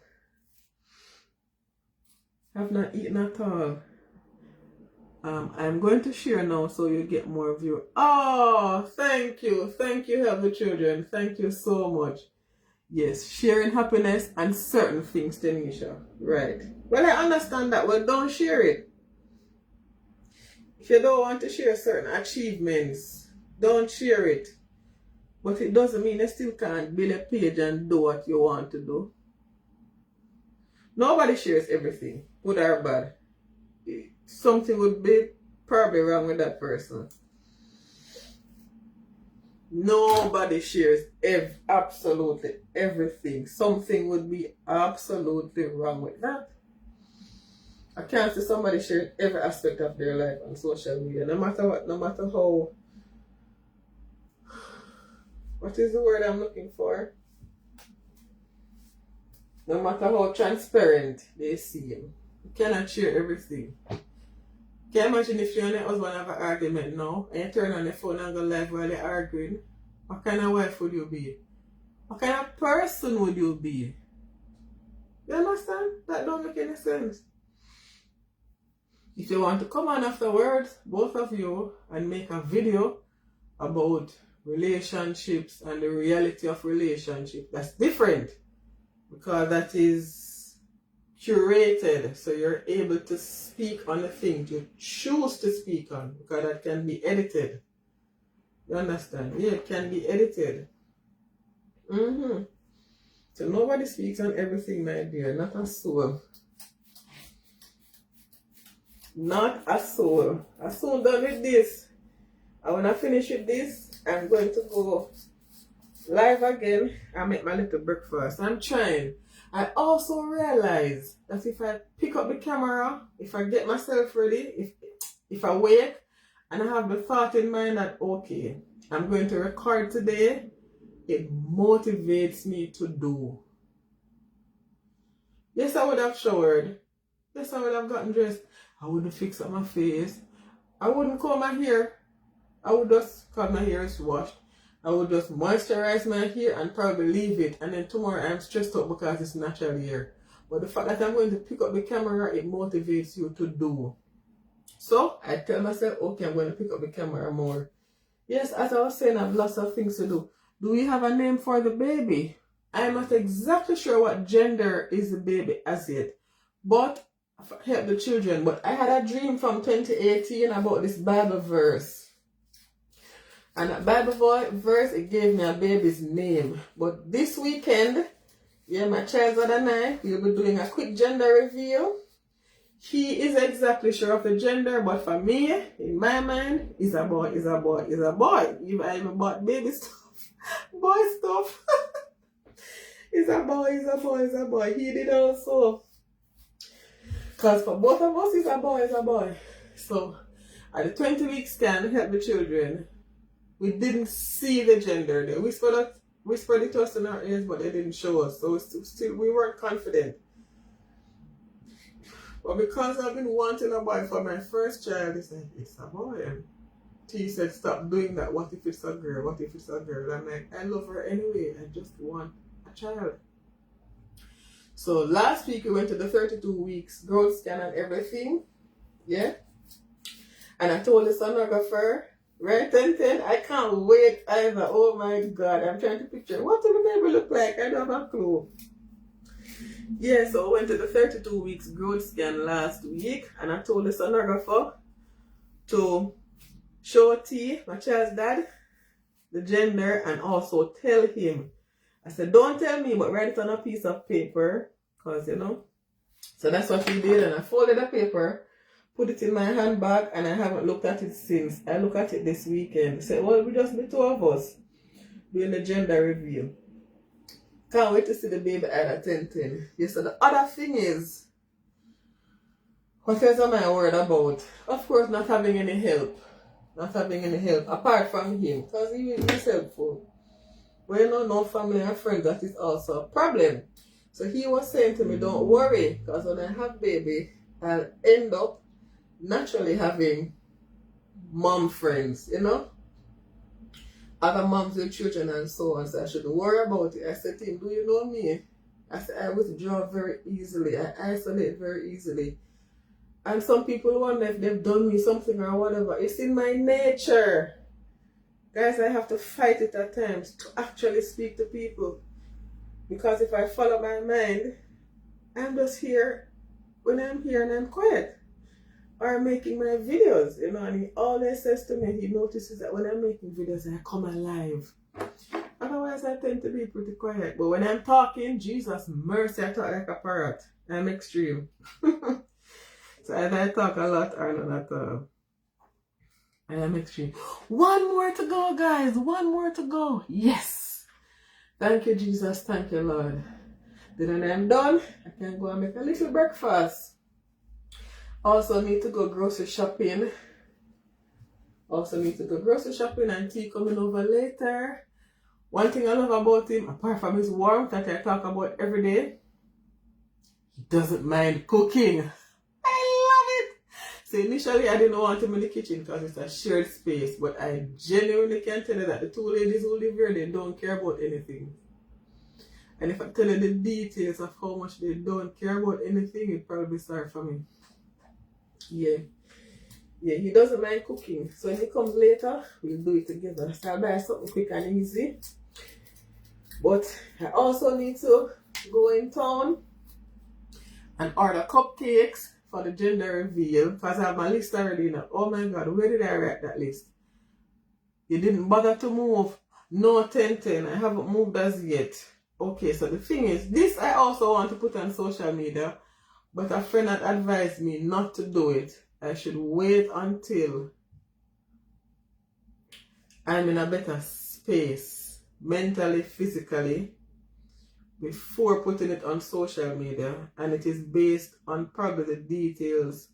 I've not eaten at all. I'm going to share now so you get more view. Oh, thank you. Thank you, Help the Children. Thank you so much. Yes, sharing happiness and certain things, Tanisha. Right. Well, I understand that. Well, don't share it. If you don't want to share certain achievements, don't share it. But it doesn't mean you still can't build a page and do what you want to do. Nobody shares everything, good or bad. Something would be probably wrong with that person. Nobody shares absolutely everything. Something would be absolutely wrong with that. I can't see somebody sharing every aspect of their life on social media, no matter what, no matter how. What is the word I'm looking for? No matter how transparent they seem. You cannot share everything. Can you imagine if you and your husband have an argument now and you turn on your phone and go live while they're arguing? What kind of wife would you be? What kind of person would you be? You understand? That don't make any sense. If you want to come on afterwards, both of you, and make a video about relationships and the reality of relationship, that's different. Because that is curated, so you're able to speak on the things you choose to speak on, because that can be edited. You understand? Yeah, it can be edited. So nobody speaks on everything, my dear. Not a soul. Not a soul. I'm soon done with this. And when I finish with this, I'm going to go live again and make my little breakfast. I'm trying. I also realize that if I pick up the camera, if I get myself ready, if I wake and I have the thought in mind that, okay, I'm going to record today, it motivates me to do. Yes, I would have showered. Yes, I would have gotten dressed. I wouldn't fix up my face. I wouldn't comb my hair. I would just, because my hair is washed, I would just moisturize my hair and probably leave it. And then tomorrow I'm stressed out because it's natural hair. But the fact that I'm going to pick up the camera, it motivates you to do. So I tell myself, okay, I'm going to pick up the camera more. Yes, as I was saying, I have lots of things to do. Do we have a name for the baby? I'm not exactly sure what gender is the baby as yet. But Help the Children. But I had a dream from 2018 about this Bible verse. And that Bible verse, it gave me a baby's name. But this weekend, yeah, my child's and I, we'll be doing a quick gender reveal. He is exactly sure of the gender, but for me, in my mind, is a boy, is a boy, is a boy. If I even bought baby stuff, boy stuff. Is a boy, is a boy, is a boy. He did also. Because for both of us, is a boy, is a boy. So, at the 20-week scan, Help the Children, we didn't see the gender. They whispered it to us in our ears, but they didn't show us. So still, we weren't confident. But because I've been wanting a boy for my first child, it's like, it's a boy. And T said, stop doing that. What if it's a girl? What if it's a girl? I'm like, I love her anyway. I just want a child. So last week we went to the 32 weeks growth scan and everything. Yeah. And I told the sonographer, right, 10, I can't wait either. Oh my God, I'm trying to picture. What did the baby look like? I don't have a clue. Yeah, so I went to the 32 weeks growth scan last week. And I told the sonographer to show T, my child's dad, the gender, and also tell him. I said, don't tell me, but write it on a piece of paper. Because, you know. So that's what we did. And I folded the paper, put it in my handbag, and I haven't looked at it since. I looked at it this weekend. I said, well, we just the two of us doing the gender review. Can't wait to see the baby at 10. Yes, so the other thing is, what else am I worried about? Of course, not having any help. not having any help apart from him, because he is helpful. But you know, no family and friends, that is also a problem. So he was saying to me, don't worry, because when I have baby, I'll end up naturally having mom friends, you know, other moms with children and so on. So I shouldn't worry about it. I said to him, do you know me? I said, I withdraw very easily. I isolate very easily. And some people wonder if they've done me something or whatever. It's in my nature. Guys, I have to fight it at times to actually speak to people. Because if I follow my mind, I'm just here when I'm here and I'm quiet. Or making my videos, you know, and he always says to me, he notices that when I'm making videos, I come alive. Otherwise, I tend to be pretty quiet. But when I'm talking, Jesus mercy, I talk like a parrot. I'm extreme. So either I talk a lot or not at all. I am extreme. One more to go, guys. One more to go. Yes. Thank you, Jesus. Thank you, Lord. Then when I'm done, I can go and make a little breakfast. Also need to go grocery shopping. And tea coming over later. One thing I love about him, apart from his warmth that I talk about every day, he doesn't mind cooking. I love it. So initially I didn't want him in the kitchen because it's a shared space, but I genuinely can tell you that the two ladies who live here, they don't care about anything. And if I tell you the details of how much they don't care about anything, it'd probably start for me. Yeah, he doesn't mind cooking. So when he comes later, we'll do it together. So I'll buy something quick and easy. But I also need to go in town and order cupcakes for the gender reveal. Because I have my list already now. Oh my God, where did I write that list? You didn't bother to move. No 1010. I haven't moved as yet. Okay, so the thing is, this I also want to put on social media. But a friend had advised me not to do it. I should wait until I'm in a better space, mentally, physically, before putting it on social media. And it is based on probably the details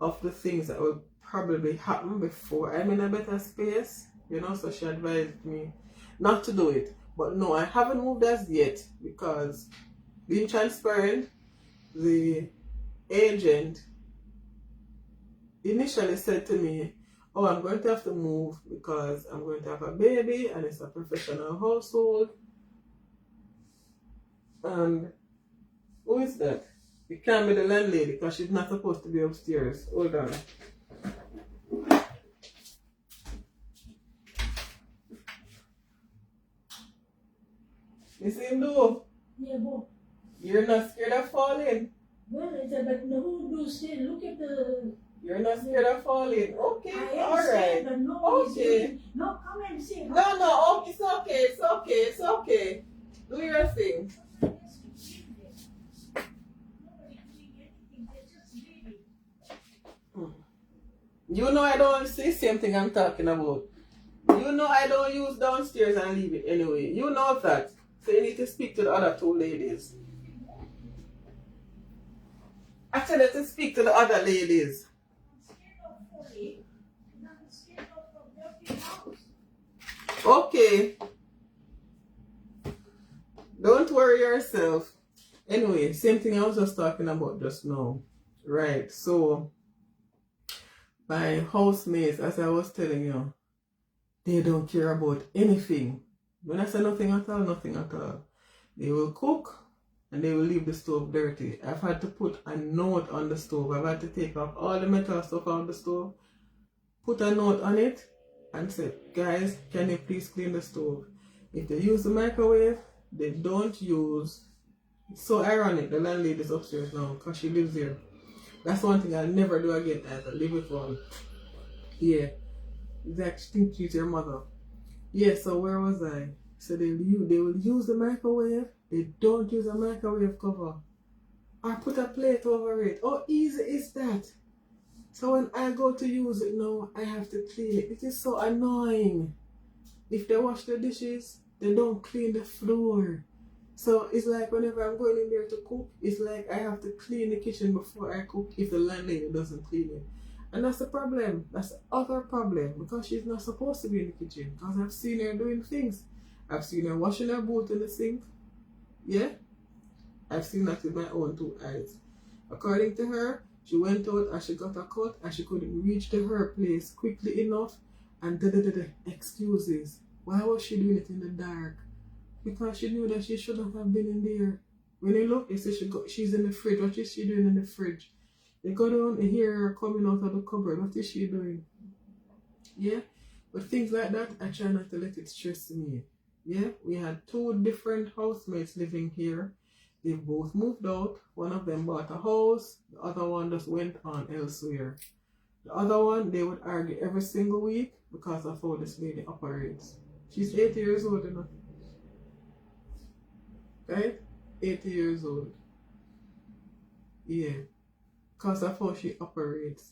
of the things that will probably happen before I'm in a better space. You know, so she advised me not to do it. But no, I haven't moved as yet because being transparent, the agent initially said to me, oh, I'm going to have to move because I'm going to have a baby and it's a professional household. And who is that? It can't be the landlady because she's not supposed to be upstairs. Hold on. You see him do? Yeah, but You're not scared of falling? well, it's a but no, do still look at the. You're not scared of falling? Okay, I am alright. scared, but no, Okay. no, come and see. No, oh, it's okay, it's okay, it's okay. Do your thing. You know I don't see the same thing I'm talking about. You know I don't use downstairs and leave it anyway. You know that. So you need to speak to the other two ladies. I tell you to speak to the other ladies. Okay. Don't worry yourself. Anyway, same thing I was just talking about just now. Right, so my housemates, as I was telling you, they don't care about anything. When I say nothing at all, nothing at all. They will cook and they will leave the stove dirty. I've had to put a note on the stove. I've had to take off all the metal stuff out of the stove, put a note on it, and say, guys, can you please clean the stove? If they use the microwave, they don't use. It's so ironic, the landlady's upstairs now because she lives here. That's one thing I'll never do again either. Live with one. Yeah. Exactly. Think she's your mother. Yeah, so where was I? So they will use the microwave. They don't use a microwave cover. Or put a plate over it. How easy is that? So when I go to use it now, I have to clean it. It is so annoying. If they wash the dishes, they don't clean the floor. So it's like whenever I'm going in there to cook, it's like I have to clean the kitchen before I cook if the landlady doesn't clean it. And that's the problem. That's the other problem. Because she's not supposed to be in the kitchen. Because I've seen her doing things. I've seen her washing her boot in the sink. Yeah? I've seen that with my own 2 eyes. According to her, she went out and she got a cut and she couldn't reach to her place quickly enough. And excuses. Why was she doing it in the dark? Because she knew that she shouldn't have been in there. When you look, you see she's in the fridge. What is she doing in the fridge? You go down and hear her coming out of the cupboard. What is she doing? Yeah? But things like that, I try not to let it stress me. Yeah? We had 2 different housemates living here. They both moved out. One of them bought a house. The other one just went on elsewhere. The other one, they would argue every single week because of how this lady operates. She's 80 years old, you know. Right? 80 years old. Yeah. Because of how she operates.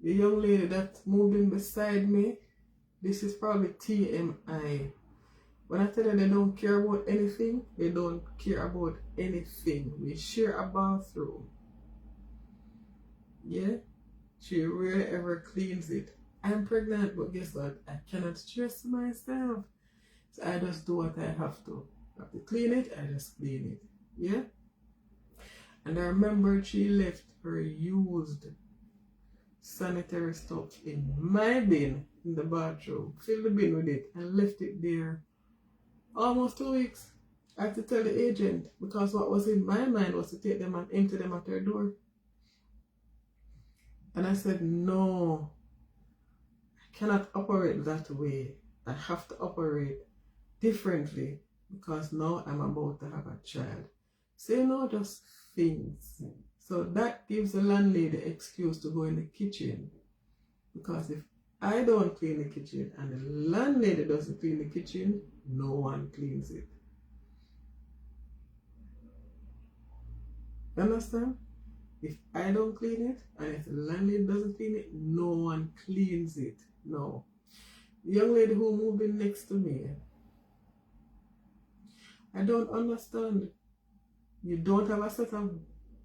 The young lady that moved in beside me, this is probably TMI. When I tell you they don't care about anything, they don't care about anything. We share a bathroom. Yeah? She rarely ever cleans it. I'm pregnant, but guess what? I cannot stress myself. So I just do what I have to. I have to clean it, I just clean it. Yeah? And I remember she left her used sanitary stuff in my bin in the bathroom. Filled the bin with it and left it there. Almost 2 weeks. I had to tell the agent because what was in my mind was to take them and empty them at her door. And I said, no, I cannot operate that way. I have to operate differently because now I'm about to have a child. Say no, just things. So that gives the landlady the excuse to go in the kitchen. Because if I don't clean the kitchen and the landlady doesn't clean the kitchen, no one cleans it. Understand? If I don't clean it and if the landlady doesn't clean it, no one cleans it. No. The young lady who moved in next to me, I don't understand. You don't have a set of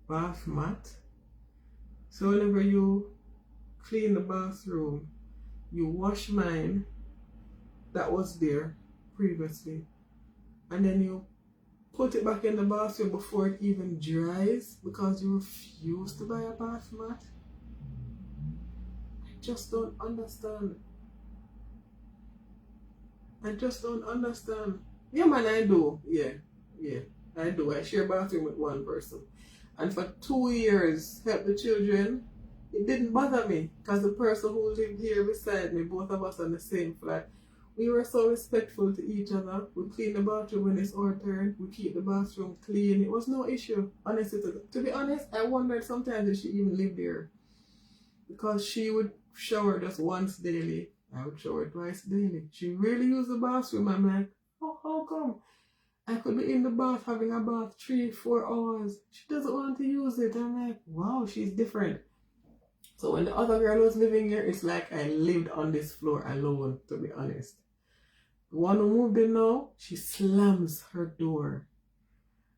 bath mat. So whenever you clean the bathroom, you wash mine that was there previously, and then you put it back in the bathroom before it even dries because you refuse to buy a bath mat. I just don't understand. I just don't understand. Yeah, man, I do. Yeah, I do. I share a bathroom with one person. And for 2 years, help the children. It didn't bother me because the person who lived here beside me, both of us on the same flat, we were so respectful to each other. We clean the bathroom when it's our turn. We keep the bathroom clean. It was no issue. Honestly, to be honest, I wondered sometimes if she even lived there. Because she would shower just once daily. I would shower twice daily. She really used the bathroom. I'm like, oh, how come? I could be in the bath having a bath 3-4 hours. She doesn't want to use it. I'm like, wow, she's different. So when the other girl was living here, it's like I lived on this floor alone, to be honest. The one who moved in now, she slams her door.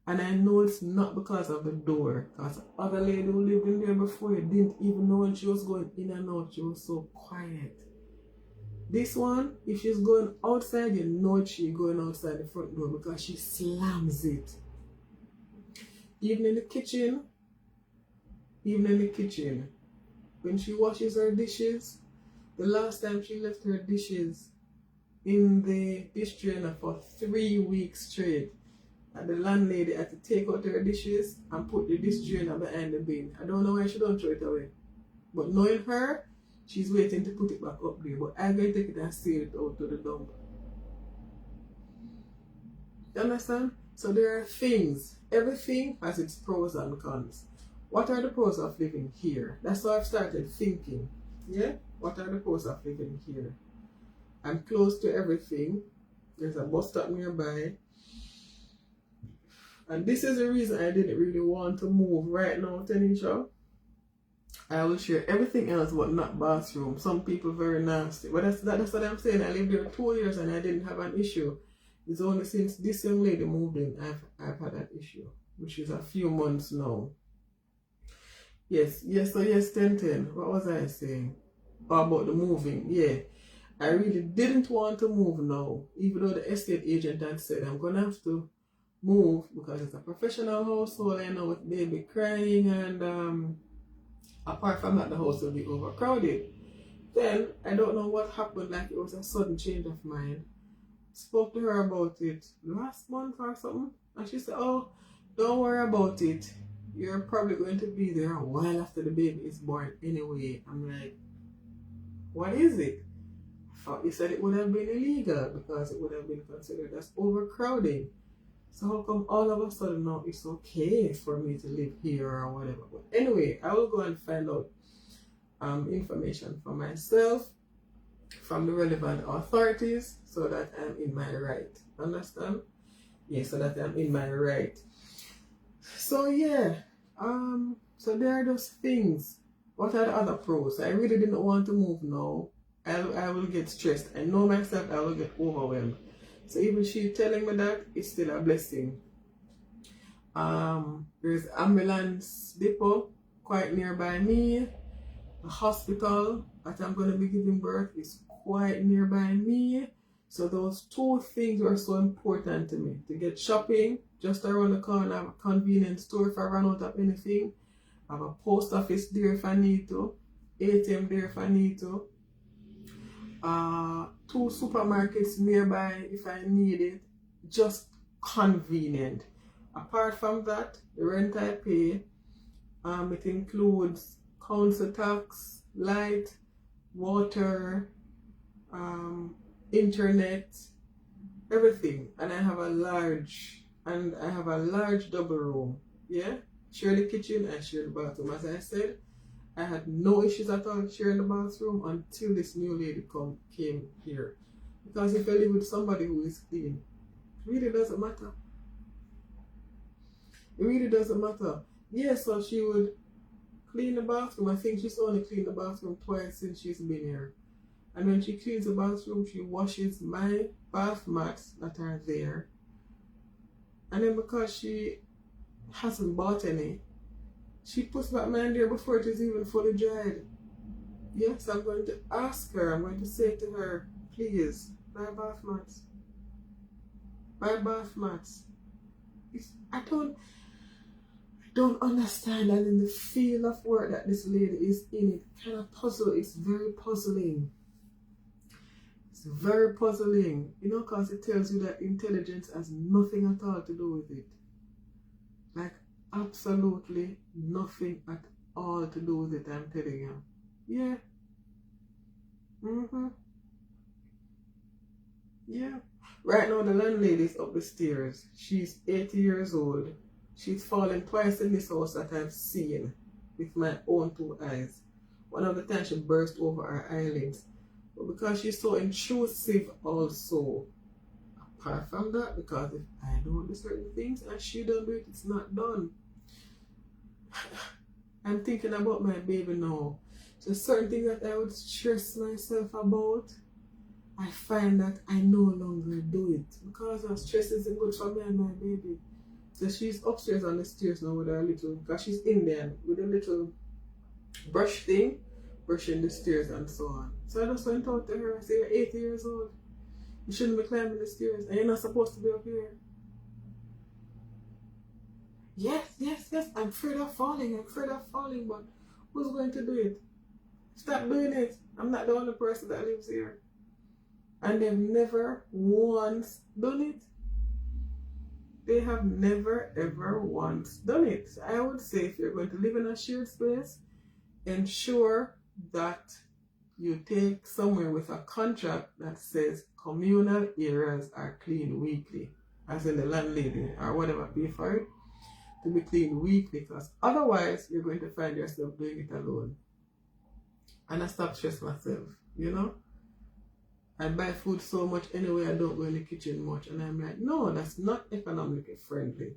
And I know it's not because of the door. Because the other lady who lived in there before didn't even know when she was going in and out. She was so quiet. This one, if she's going outside, you know she's going outside the front door because she slams it. Even in the kitchen, when she washes her dishes, the last time she left her dishes in the dish drainer for 3 weeks straight, and the landlady had to take out her dishes and put the dish drainer behind the bin. I don't know why she don't throw it away. But knowing her, she's waiting to put it back up there. But I'm going to take it and sail it out to the dump. You understand? So there are things. Everything has its pros and cons. What are the pros of living here? That's how I've started thinking. Yeah? What are the pros of living here? I'm close to everything. There's a bus stop nearby. And this is the reason I didn't really want to move right now, Tanisha. I will share everything else but not bathroom. Some people very nasty. But that's what I'm saying. I lived there 2 years and I didn't have an issue. It's only since this young lady moved in I've had that issue, which is a few months now. Yes, yes, so yes, 10. What was I saying? Oh, about the moving. Yeah, I really didn't want to move now, even though the estate agent had said I'm gonna have to move because it's a professional household, I know, with baby crying, and apart from that, the house will be overcrowded. Then I don't know what happened, like it was a sudden change of mind. Spoke to her about it last month or something, and she said, "Oh, don't worry about it. You're probably going to be there a while after the baby is born anyway." I'm like, what is it? I thought you said it would have been illegal because it would have been considered as overcrowding. So how come all of a sudden now it's okay for me to live here or whatever? But anyway, I will go and find out information for myself from the relevant authorities so that I'm in my right. Understand? Yeah, so that I'm in my right. So yeah, so there are those things. What are the other pros? I really didn't want to move now. I will get stressed. I know myself, I will get overwhelmed. So even she telling me that, it's still a blessing. There's ambulance depot quite nearby me. The hospital that I'm going to be giving birth is quite nearby me. So those two things were so important to me. To get shopping just around the corner, I have a convenience store if I run out of anything. I have a post office there if I need to. ATM there if I need to. 2 supermarkets nearby if I need it. Just convenient. Apart from that, the rent I pay, it includes council tax, light, water, internet, everything. And I have a large double room. Yeah, share the kitchen and share the bathroom. As I said, I had no issues at all sharing the bathroom until this new lady came here. Because if I live with somebody who is clean, it really doesn't matter. It really doesn't matter. Yeah, so she would clean the bathroom. I think she's only cleaned the bathroom twice since she's been here. And when she cleans the bathroom, she washes my bath mats that are there. And then because she hasn't bought any, she puts back mine there before it is even fully dried. Yes, I'm going to ask her, I'm going to say to her, please, buy bath mats. Buy bath mats. I don't understand, and in the field of work that this lady is in, it kind of it's very puzzling. It's very puzzling, you know, because it tells you that intelligence has nothing at all to do with it. Like, absolutely nothing at all to do with it, I'm telling you. Yeah. Yeah. Right now, the landlady is up the stairs. She's 80 years old. She's fallen twice in this house that I've seen with my own 2 eyes. One of the times she burst over her eyelids. But because she's so intrusive also. Apart from that, because if I don't do certain things and she don't do it, it's not done. I'm thinking about my baby now. So certain things that I would stress myself about, I find that I no longer do it. Because our stress isn't good for me and my baby. So she's upstairs on the stairs now with her little, because she's in there with a little brush thing, brushing the stairs and so on. So I just went out to her and said, you're 80 years old. You shouldn't be climbing the stairs and you're not supposed to be up here. Yes, I'm afraid of falling, but who's going to do it? Stop doing it. I'm not the only person that lives here. And they've never once done it. They have never ever once done it. So I would say if you're going to live in a shared space, ensure that you take somewhere with a contract that says communal areas are cleaned weekly, as in the landlady or whatever pay for it, to be cleaned weekly, because otherwise you're going to find yourself doing it alone. And I stop stressing myself, you know? I buy food so much anyway, I don't go in the kitchen much. And I'm like, no, that's not economically friendly.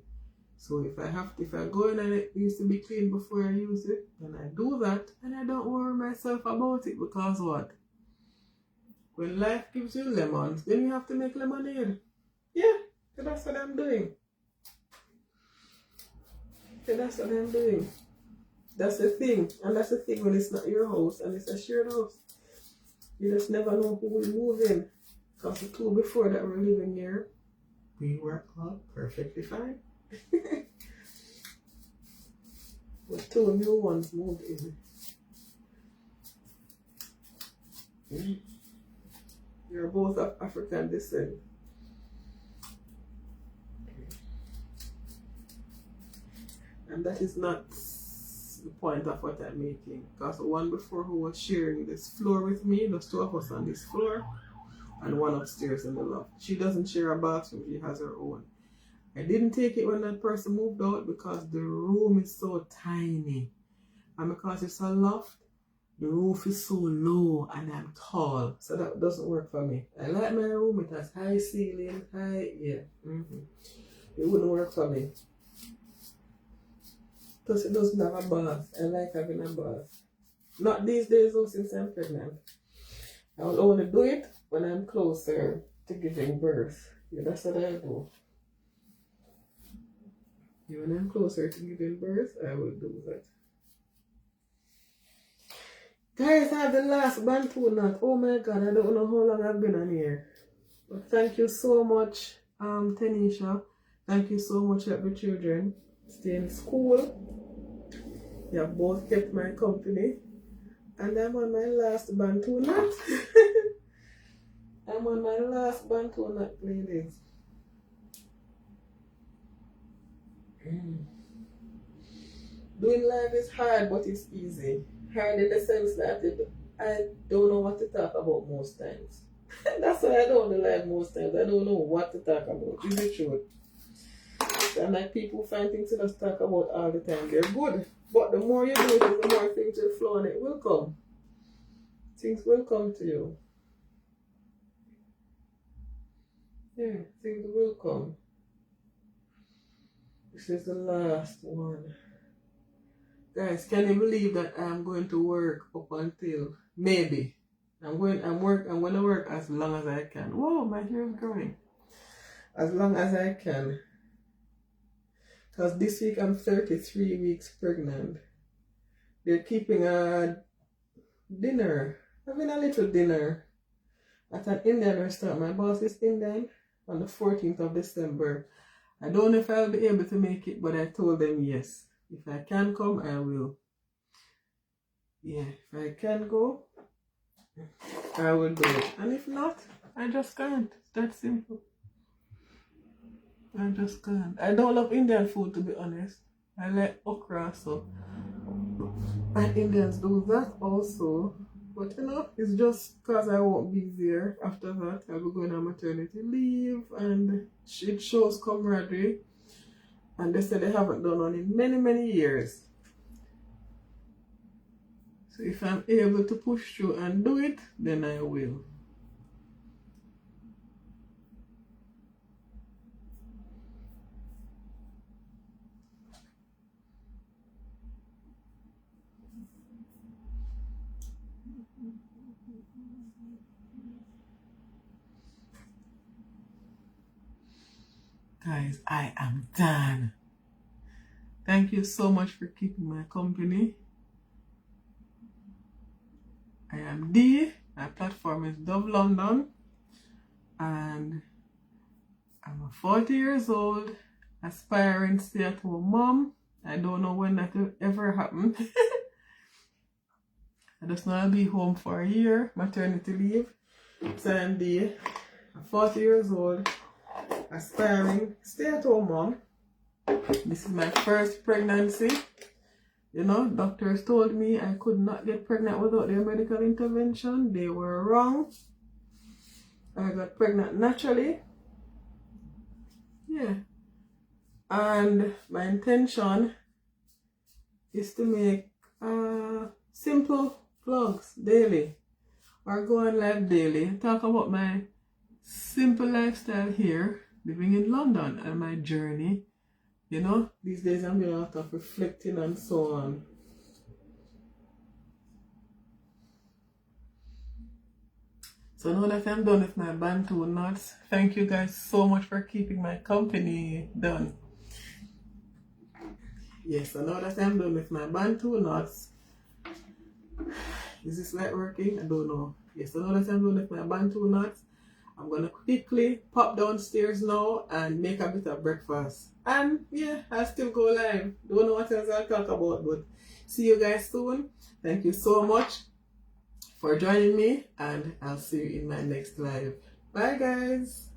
So if I go in and it needs to be clean before I use it, then I do that and I don't worry myself about it, because what? When life gives you lemons, then you have to make lemonade. Yeah, so that's what I'm doing. That's the thing. And that's the thing when it's not your house and it's a shared house. You just never know who will move in. Because the two before that were living here, we were all perfectly fine. But two new ones moved in. You're both of African descent. And that is not the point of what I'm making. Because the one before who was sharing this floor with me, there's two of us on this floor, and one upstairs in the loft. She doesn't share a bathroom, she has her own. I didn't take it when that person moved out because the room is so tiny. And because it's a loft, the roof is so low and I'm tall. So that doesn't work for me. I like my room, it has high ceiling, yeah. It wouldn't work for me. Plus it doesn't have a bath. I like having a bath. Not these days though, since I'm pregnant. I will only do it when I'm closer to giving birth. Yeah, that's what I do. Yeah, when I'm closer to giving birth, I will do that. Guys, I have the last Bantu knot. Oh my god, I don't know how long I've been on here. But thank you so much, Tanisha. Thank you so much, help the children stay in school. You have both kept my company. And I'm on my last Bantu knot. I'm on my last Bantu knot, ladies. Doing live is hard, but it's easy. Hard in the sense that I don't know what to talk about most times. That's why I don't do live most times. I don't know what to talk about. It's the truth. And like people find things to just talk about all the time. They're good. But the more you do it, the more things will flow and it will come. Things will come to you. Yeah, things will come. This is the last one. Guys, can you believe that I'm going to work up until maybe? I'm gonna work as long as I can. Whoa, my hair is growing. As long as I can. Because this week I'm 33 weeks pregnant. They're keeping a dinner, having a little dinner at an Indian restaurant. My boss is Indian on the 14th of December. I don't know if I'll be able to make it, but I told them yes. If I can come, I will. Yeah, if I can go, I will do it. And if not, I just can't. It's that simple. I just can't. I don't love Indian food, to be honest. I like okra, so. And Indians do that also. But you know, it's just because I won't be there after that. I'll be going on maternity leave and it shows camaraderie. And they said they haven't done one in many, many years. So if I'm able to push through and do it, then I will. Guys, I am done. Thank you so much for keeping my company. I am Dee. My platform is Dove London. And I'm 40 years old, aspiring stay-at-home mom. I don't know when that will ever happen. I just know I'll be home for a year, maternity leave. So I'm Dee. I'm 40 years old, aspiring stay-at-home mom. This is my first pregnancy. You know, doctors told me I could not get pregnant without their medical intervention. They were wrong. I got pregnant naturally. Yeah. And my intention is to make simple vlogs daily. Or go on live daily. Talk about my simple lifestyle here, living in London, and my journey. You know, these days I'm doing a lot of reflecting and so on. So now that I'm done with my Bantu knots, thank you guys so much for keeping my company done. Yes, so now that I'm done with my bantu knots, is this light working? I don't know. Yes, so now that I'm done with my bantu knots, I'm gonna quickly pop downstairs now and make a bit of breakfast. And yeah, I'll still go live. Don't know what else I'll talk about, but see you guys soon. Thank you so much for joining me, and I'll see you in my next live. Bye guys.